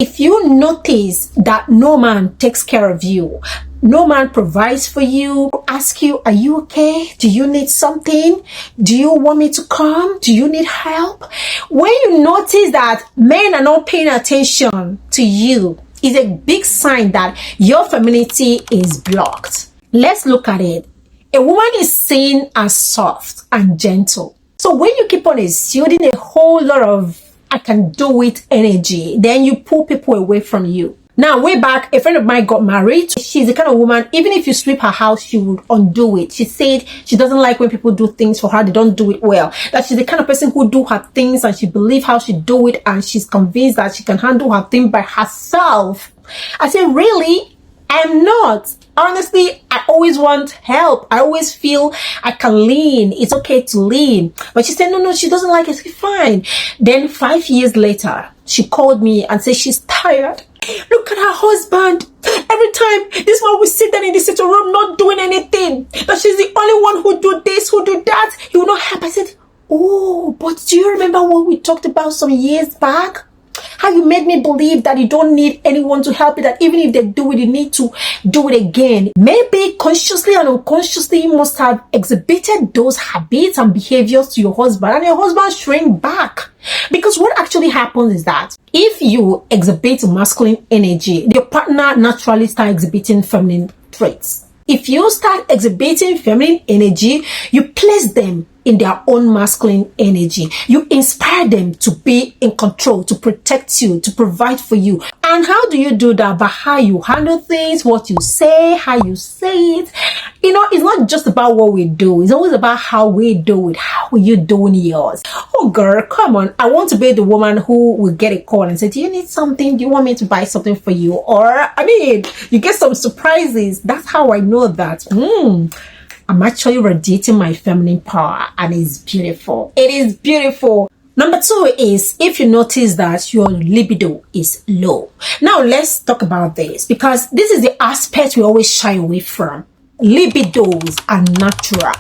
If you notice that no man takes care of you, no man provides for you, ask you, are you okay? Do you need something? Do you want me to come? Do you need help? When you notice that men are not paying attention to you, it's a big sign that your femininity is blocked. Let's look at it. A woman is seen as soft and gentle. So when you keep on exuding a whole lot of I can do it energy, then you pull people away from you. Now, way back, a friend of mine got married. She's the kind of woman, even if you sweep her house, she would undo it. She said she doesn't like when people do things for her, they don't do it well. That she's the kind of person who do her things and she believes how she do it, and she's convinced that she can handle her thing by herself. I said, really? I'm not. Honestly, I always want help. I always feel I can lean. It's okay to lean. But she said, no, she doesn't like it. I said, fine. Then 5 years later, she called me and said she's tired. Look at her husband. Every time this one will sit there in the sitting room not doing anything. That she's the only one who do this, who do that. He will not help. I said, oh, but do you remember what we talked about some years back? How you made me believe that you don't need anyone to help you, that even if they do it, you need to do it again. Maybe consciously and unconsciously, you must have exhibited those habits and behaviors to your husband, and your husband shrink back. Because what actually happens is that if you exhibit masculine energy, your partner naturally starts exhibiting feminine traits. If you start exhibiting feminine energy, you place them in their own masculine energy. You inspire them to be in control, to protect you, to provide for you. And how do you do that? By how you handle things, what you say, how you say it. You know, it's not just about what we do. It's always about how we do it. How are you doing yours? Oh, girl, come on. I want to be the woman who will get a call and say, do you need something? Do you want me to buy something for you? Or, you get some surprises. That's how I know that. I'm actually radiating my feminine power, and it's beautiful. It is beautiful. Number 2 is if you notice that your libido is low. Now let's talk about this, because this is the aspect we always shy away from. Libidos are natural.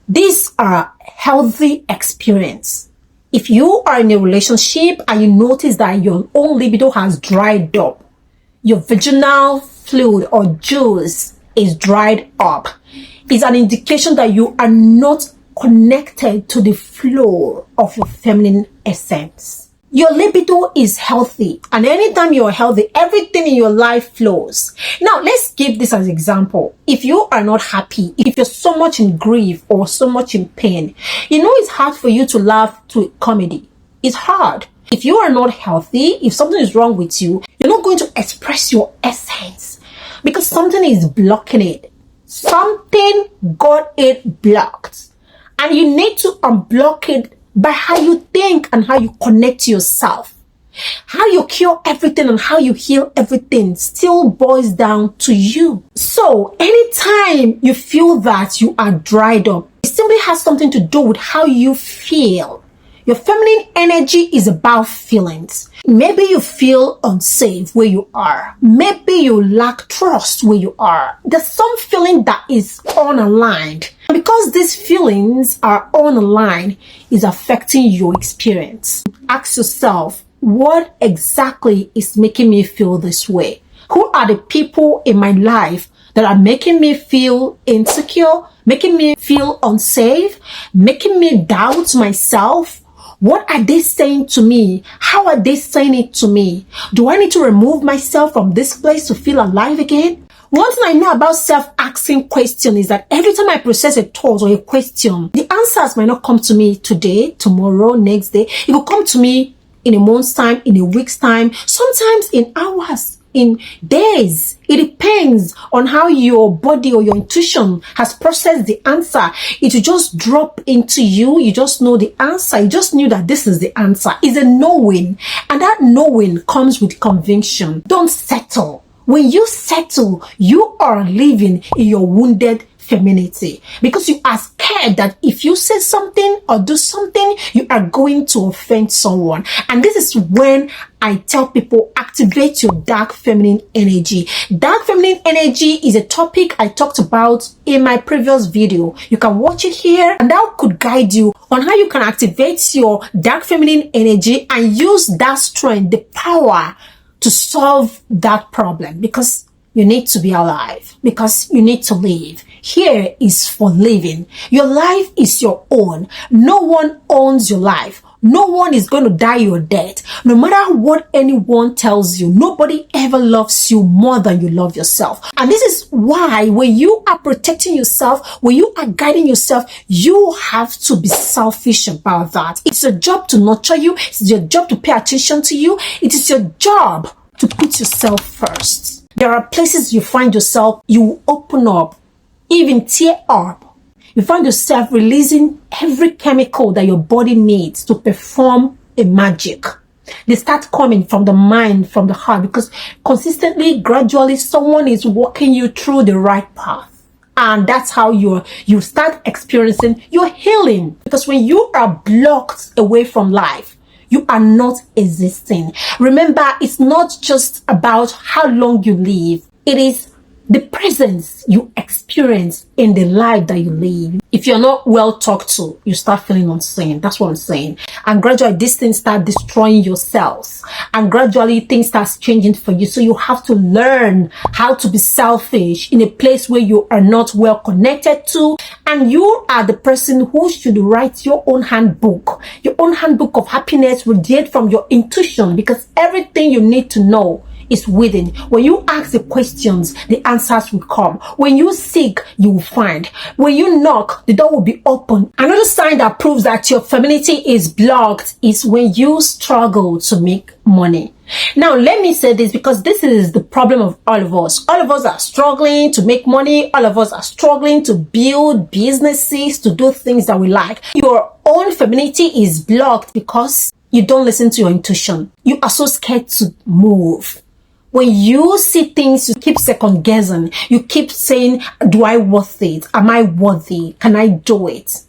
These are healthy experience. If you are in a relationship and you notice that your own libido has dried up, your vaginal fluid or juice is dried up, it's an indication that you are not connected to the flow of your feminine essence. Your libido is healthy, and anytime you're healthy, everything in your life flows. Now, let's give this as an example. If you are not happy, if you're so much in grief or so much in pain, you know it's hard for you to laugh to comedy. It's hard. If you are not healthy, if something is wrong with you, you're not going to express your essence because something is blocking it. Something got it blocked, and you need to unblock it by how you think and how you connect to yourself. How you cure everything and how you heal everything still boils down to you. So anytime you feel that you are dried up, it simply has something to do with how you feel. Your feminine energy is about feelings. Maybe you feel unsafe where you are. Maybe you lack trust where you are. There's some feeling that is unaligned. And because these feelings are unaligned, it's affecting your experience. Ask yourself, what exactly is making me feel this way? Who are the people in my life that are making me feel insecure, making me feel unsafe, making me doubt myself? What are they saying to me? How are they saying it to me? Do I need to remove myself from this place to feel alive again? One thing I know about self-asking question is that every time I process a thought or a question, the answers might not come to me today, tomorrow, next day. It will come to me in a month's time, in a week's time, sometimes in hours, in days. It depends on how your body or your intuition has processed the answer. It will just drop into you. You just know the answer. You just knew that this is the answer. It's a knowing. And that knowing comes with conviction. Don't settle. When you settle, you are living in your wounded femininity, because you are scared that if you say something or do something, you are going to offend someone. And this is when I tell people, activate your dark feminine energy. Dark feminine energy is a topic I talked about in my previous video. You can watch it here, and that could guide you on how you can activate your dark feminine energy and use that strength, the power, to solve that problem, because you need to be alive, because you need to live. Here is for living. Your life is your own. No one owns your life. No one is going to die your death. No matter what anyone tells you, nobody ever loves you more than you love yourself. And this is why when you are protecting yourself, when you are guiding yourself, you have to be selfish about that. It's your job to nurture you. It's your job to pay attention to you. It is your job to put yourself first. There are places you find yourself, you open up, even tear up. You find yourself releasing every chemical that your body needs to perform a magic. They start coming from the mind, from the heart, because consistently, gradually, someone is walking you through the right path. And that's how you start experiencing your healing. Because when you are blocked away from life, you are not existing. Remember, it's not just about how long you live. It is the presence you experience in the life that you live. If you're not well talked to, you start feeling unseen. That's what I'm saying. And gradually, these things start destroying your cells. And gradually, things start changing for you. So you have to learn how to be selfish in a place where you are not well connected to. And you are the person who should write your own handbook. Your own handbook of happiness radiate from your intuition, because everything you need to know is within. When you ask the questions, the answers will come. When you seek, you will find. When you knock, the door will be open. Another sign that proves that your femininity is blocked is when you struggle to make money. Now, let me say this, because this is the problem of all of us. All of us are struggling to make money. All of us are struggling to build businesses, to do things that we like. Your own femininity is blocked because you don't listen to your intuition. You are so scared to move. When you see things, you keep second guessing. You keep saying, do I worth it? Am I worthy? Can I do it?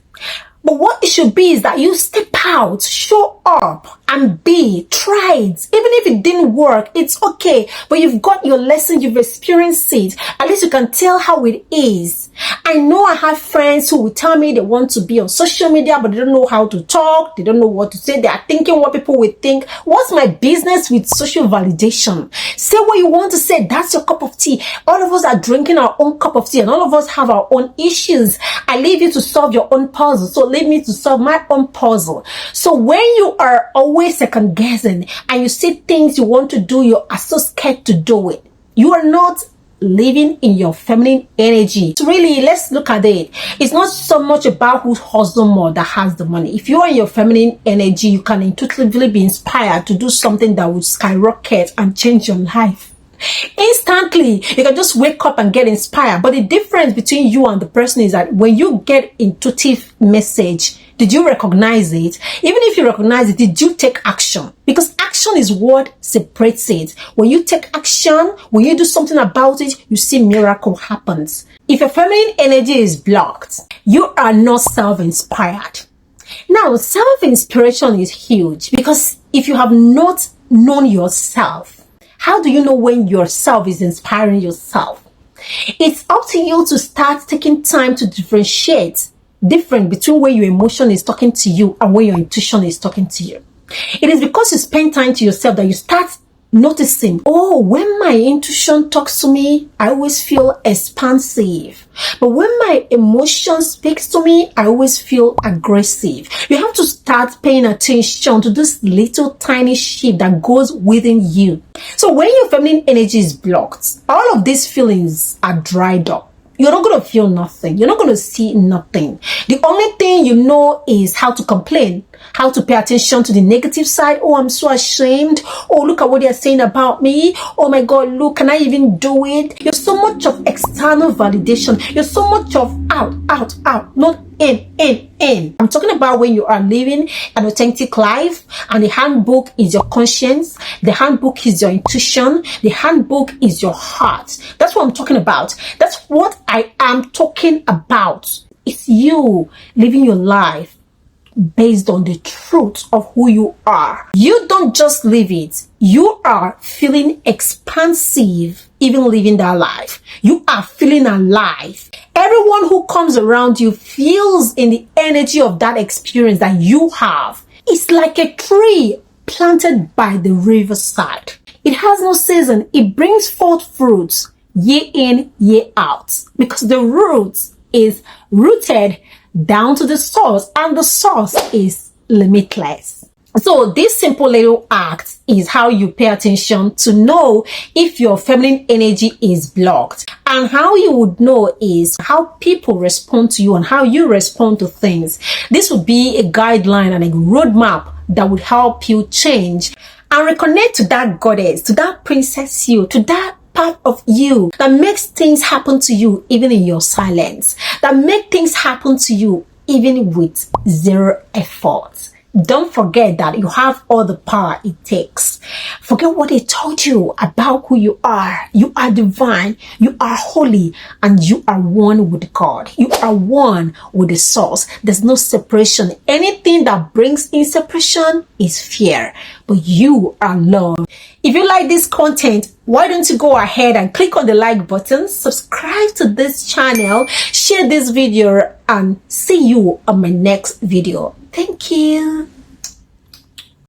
But what it should be is that you step out, show up, and try it. Even if it didn't work, it's okay. But you've got your lesson, you've experienced it. At least you can tell how it is. I know I have friends who will tell me they want to be on social media, but they don't know how to talk. They don't know what to say. They are thinking what people will think. What's my business with social validation? Say what you want to say. That's your cup of tea. All of us are drinking our own cup of tea, and all of us have our own issues. I leave you to solve your own puzzle. So leave me to solve my own puzzle. So when you are always second guessing and you see things you want to do, you are so scared to do it. You are not living in your feminine energy. So really, let's look at it. It's not so much about who hustles more that has the money. If you are in your feminine energy, you can intuitively be inspired to do something that would skyrocket and change your life. Instantly, you can just wake up and get inspired. But the difference between you and the person is that when you get intuitive message, did you recognize it? Even if you recognize it, did you take action? Because action is what separates it. When you take action, when you do something about it, you see miracle happens. If your feminine energy is blocked, you are not self-inspired. Now, self-inspiration is huge, because if you have not known yourself, how do you know when yourself is inspiring yourself? It's up to you to start taking time to differentiate different between when your emotion is talking to you and when your intuition is talking to you. It is because you spend time to yourself that you start noticing, oh, when my intuition talks to me, I always feel expansive. But when my emotion speaks to me, I always feel aggressive. You have to start paying attention to this little tiny shift that goes within you. So when your feminine energy is blocked, all of these feelings are dried up. You're not going to feel nothing. You're not going to see nothing. The only thing you know is how to complain, how to pay attention to the negative side. Oh, I'm so ashamed. Oh, look at what they're saying about me. Oh my God, look, can I even do it? You're so much of external validation. You're so much of out, not in. I'm talking about when you are living an authentic life, and the handbook is your conscience, the handbook is your intuition, the handbook is your heart. That's what I'm talking about. That's what I am talking about. It's you living your life based on the truth of who you are. You don't just live it. You are feeling expansive, even living that life. You are feeling alive. Everyone who comes around you feels in the energy of that experience that you have. It's like a tree planted by the riverside. It has no season. It brings forth fruits year in, year out, because the roots is rooted down to the source, and the source is limitless. So this simple little act is how you pay attention to know if your feminine energy is blocked. And how you would know is how people respond to you and how you respond to things. This would be a guideline and a roadmap that would help you change and reconnect to that goddess, to that princess you, to that part of you that makes things happen to you even in your silence, that make things happen to you even with zero effort. Don't forget that you have all the power it takes. Forget what they told you about who you are. You are divine, you are holy, and you are one with God. You are one with the source. There's no separation. Anything that brings in separation is fear, but you are love. If you like this content, why don't you go ahead and click on the like button, subscribe to this channel, share this video, and see you on my next video. Thank you.